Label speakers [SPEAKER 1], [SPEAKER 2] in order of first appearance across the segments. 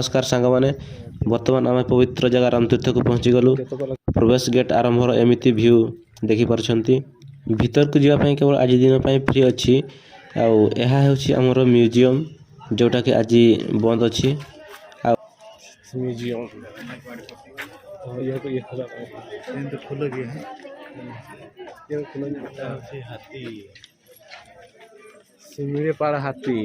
[SPEAKER 1] नमस्कार सांग मैंने बर्तमान आम पवित्र जगह रामतीर्थ को पहुँची गलु। प्रवेश गेट आरंभर एमती व्यू देखिपार भीतर को जावाई केवल आज दिन फ्री अच्छी आमर म्यूजियम जोटा कि आज बंद अच्छी।
[SPEAKER 2] म्यूजियम सिमड़ीपाड़ हाथी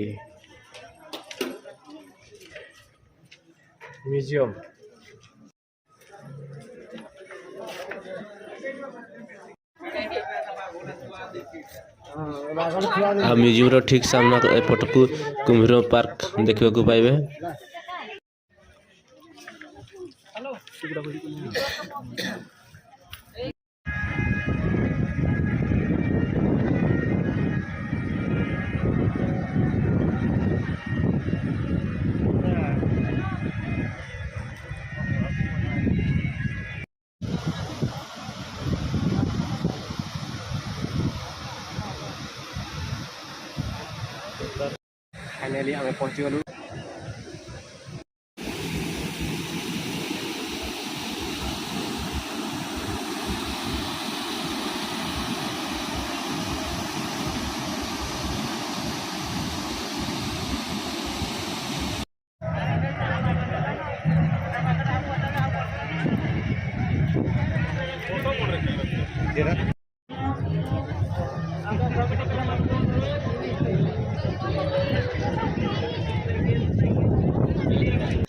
[SPEAKER 2] म्यूजियम
[SPEAKER 1] म्यूजियम ठीक सामना एपट को कुम्भीर पार्क देखा पाइबे।
[SPEAKER 2] फाइनाली आम पहुँची गलु।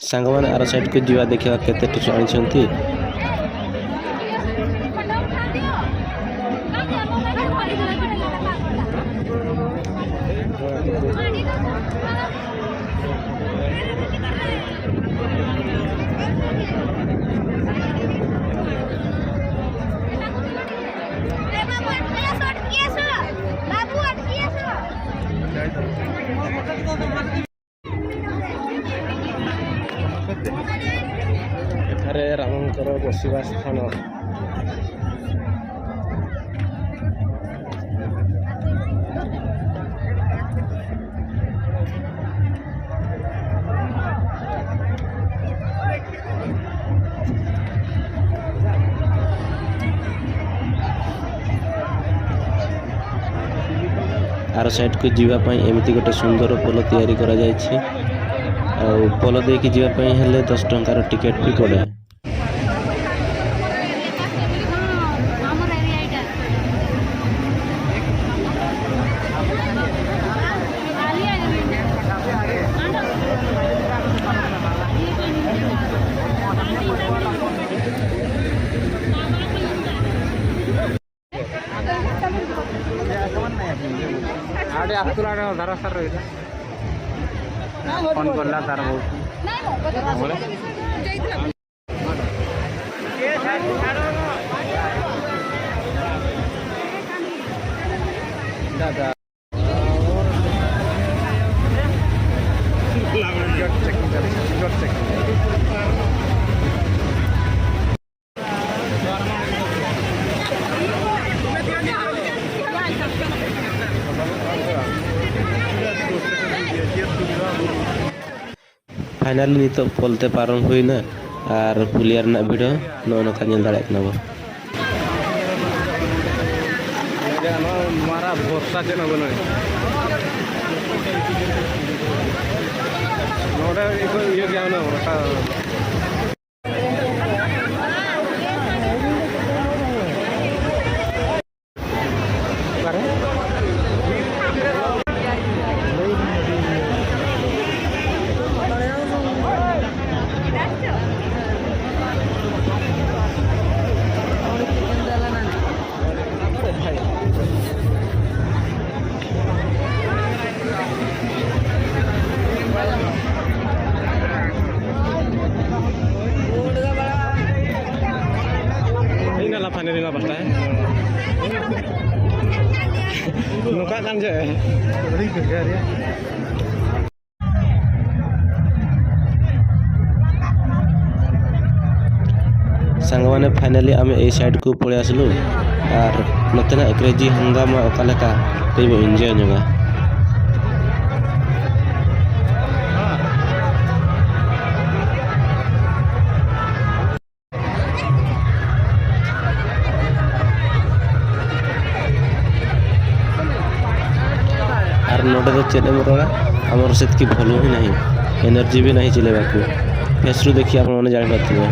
[SPEAKER 1] सांग मैंने आर साइड को जीवा देखा केते आनी
[SPEAKER 2] रामंकर बसवा स्थान
[SPEAKER 1] आर साइड को जीवाई एमती गोटे सुंदर पोल तैयारी करा जायछि। पोल देकी जीवाई हेले 10 टंकार टिकेट भी पड़े।
[SPEAKER 2] आड़े आसला धारा सार रहा फोन करला तार दादा
[SPEAKER 1] फाइनाली नित पोलते पारम हुई ना और पुलियार ना भिड़ नौका नब
[SPEAKER 2] मारा भरोसा चेन बना ये क्या ना भरोसा फाइनली ना बसता है नुका kan je
[SPEAKER 1] सांग मैंने फाइनाली आम ए साइड को पड़े आसलु और नतना क्रेजी हंगामा अकालेका तेब एंजॉय जगह ନଅଟା ତ ଚେଲେ ମୋର ଆମର ସେତିକି ଭଲ ହିଁ ନାହିଁ, ଏନର୍ଜି ବି ନାହିଁ ଚିଲେଇବାକୁ। ଫେସ୍ରୁ ଦେଖି ଆପଣମାନେ ଜାଣିପାରୁଥିବେ।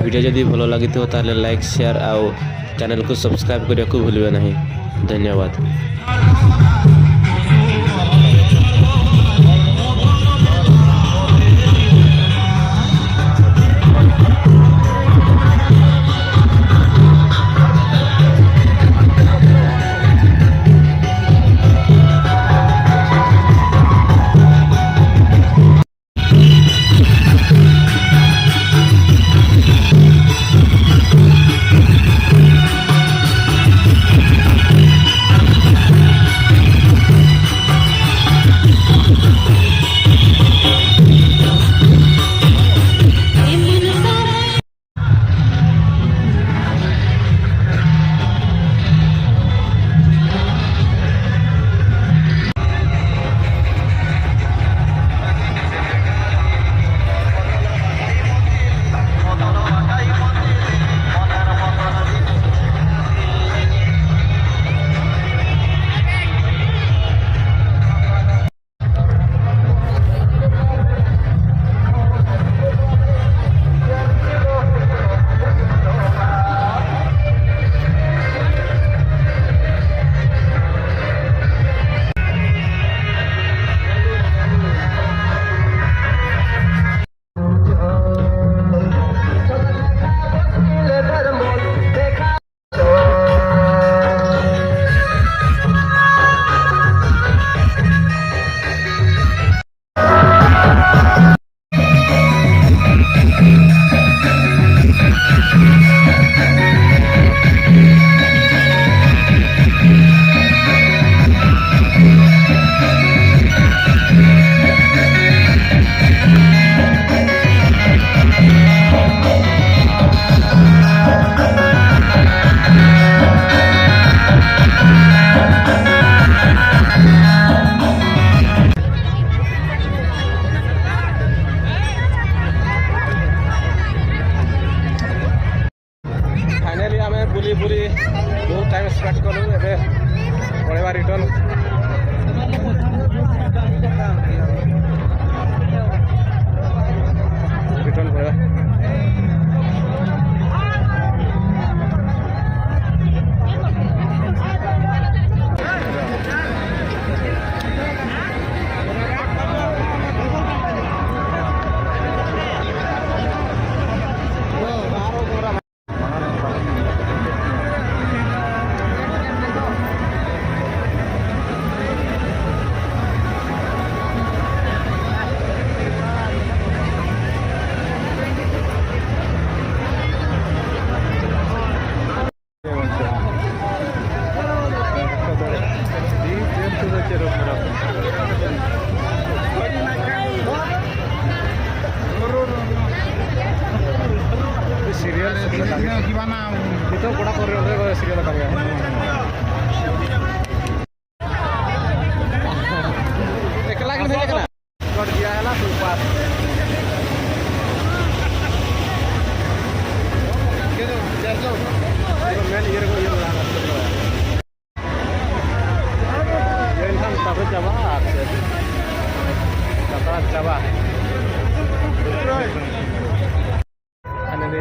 [SPEAKER 1] ভিডিଓ ଯଦି ଭଲ ଲାଗିଥିବ ତାହେଲେ ଲାଇକ୍ ସେୟାର ଆଉ ଚ୍ୟାନେଲକୁ ସବସ୍କ୍ରାଇବ୍ କରିବାକୁ ଭୁଲିବେ ନାହିଁ। ଧନ୍ୟବାଦ।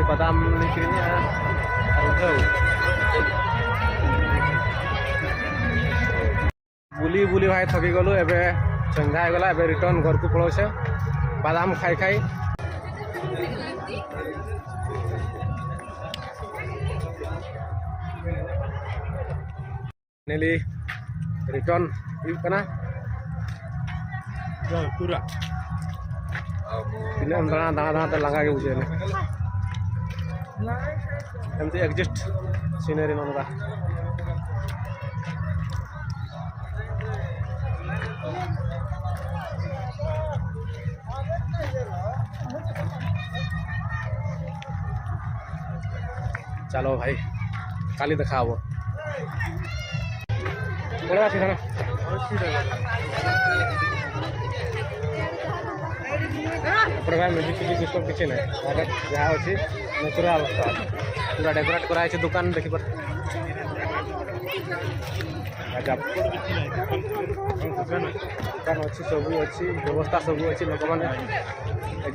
[SPEAKER 2] बादाम निकली बुली बुली भाई थकी गलु एबे संध्या हो गला एबे रिटर्न घर को पळोसे बादाम खाई खाई नेली रिटर्न हुई पूरा दाना दाना दाना लगा के बुझे एमती एग्जिस्ट सीनरी मनका चलो भाई काली देखा वो म्यूजिक सिस्टम किसी ना जहाँ अच्छी नेचुराल पूरा डेकोरेट कराई दुकान देखी दुकान अच्छी सब अच्छी व्यवस्था सब अच्छी लोक मैंने